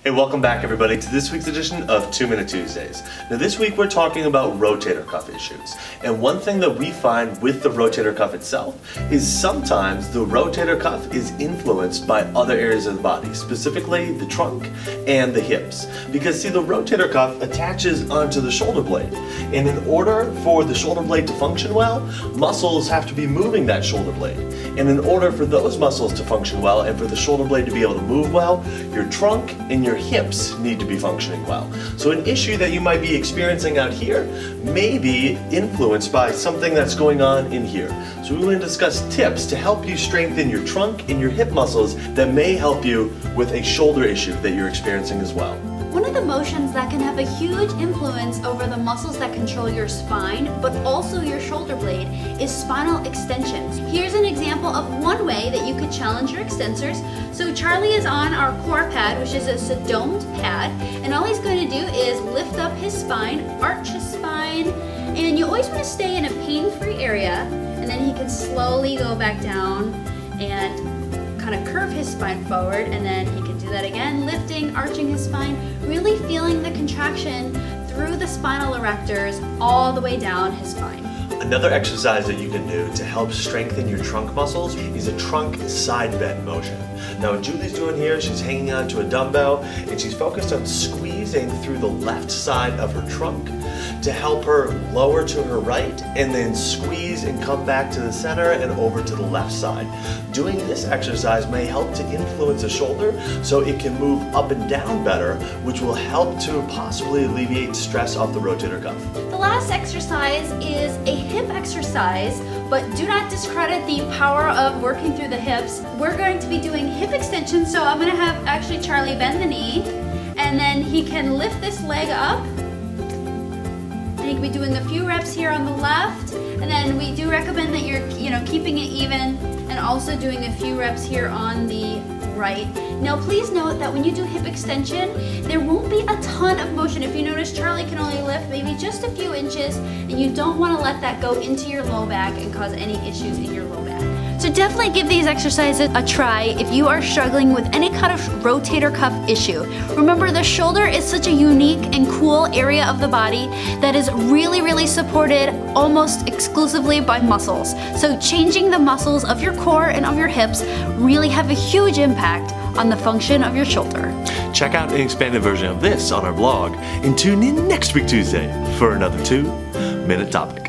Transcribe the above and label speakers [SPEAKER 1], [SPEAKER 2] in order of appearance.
[SPEAKER 1] Hey, welcome back everybody to this week's edition of 2 Minute Tuesdays. Now this week we're talking about rotator cuff issues. And one thing that we find with the rotator cuff itself is sometimes the rotator cuff is influenced by other areas of the body, specifically the trunk and the hips. Because see, the rotator cuff attaches onto the shoulder blade. And in order for the shoulder blade to function well, muscles have to be moving that shoulder blade. And in order for those muscles to function well and for the shoulder blade to be able to move well, your trunk and your hips need to be functioning well. So an issue that you might be experiencing out here may be influenced by something that's going on in here. So we're going to discuss tips to help you strengthen your trunk and your hip muscles that may help you with a shoulder issue that you're experiencing as well.
[SPEAKER 2] One of the motions that can have a huge influence over the muscles that control your spine, but also your shoulder blade, is spinal extensions. Here's an example of one way that you could challenge your extensors. So Charlie is on our core pad, which is a domed pad, and all he's going to do is lift up his spine, arch his spine, and you always want to stay in a pain-free area, and then he can slowly go back down and kind of curve his spine forward, and then he can do that again, lifting, arching his spine, really feeling the contraction through the spinal erectors all the way down his spine.
[SPEAKER 1] Another exercise that you can do to help strengthen your trunk muscles is a trunk side bend motion. Now what Julie's doing here, she's hanging onto a dumbbell and she's focused on squeezing through the left side of her trunk to help her lower to her right and then squeeze and come back to the center and over to the left side. Doing this exercise may help to influence the shoulder so it can move up and down better, which will help to possibly alleviate stress off the rotator cuff.
[SPEAKER 2] The last exercise is a hip exercise, but do not discredit the power of working through the hips. We're going to be doing hip extensions, so I'm going to have actually Charlie bend the knee, and then he can lift this leg up. And you can be doing a few reps here on the left, and then we do recommend that you're keeping it even and also doing a few reps here on the right. Now please note that when you do hip extension, there won't be a ton of motion. If you notice, Charlie can only lift maybe just a few inches, and you don't want to let that go into your low back and cause any issues in your low back. So definitely give these exercises a try if you are struggling with any kind of rotator cuff issue. Remember, the shoulder is such a unique and cool area of the body that is really supported almost exclusively by muscles. So changing the muscles of your core and of your hips really have a huge impact on the function of your shoulder.
[SPEAKER 1] Check out an expanded version of this on our blog and tune in next week Tuesday for another 2 Minute Topic.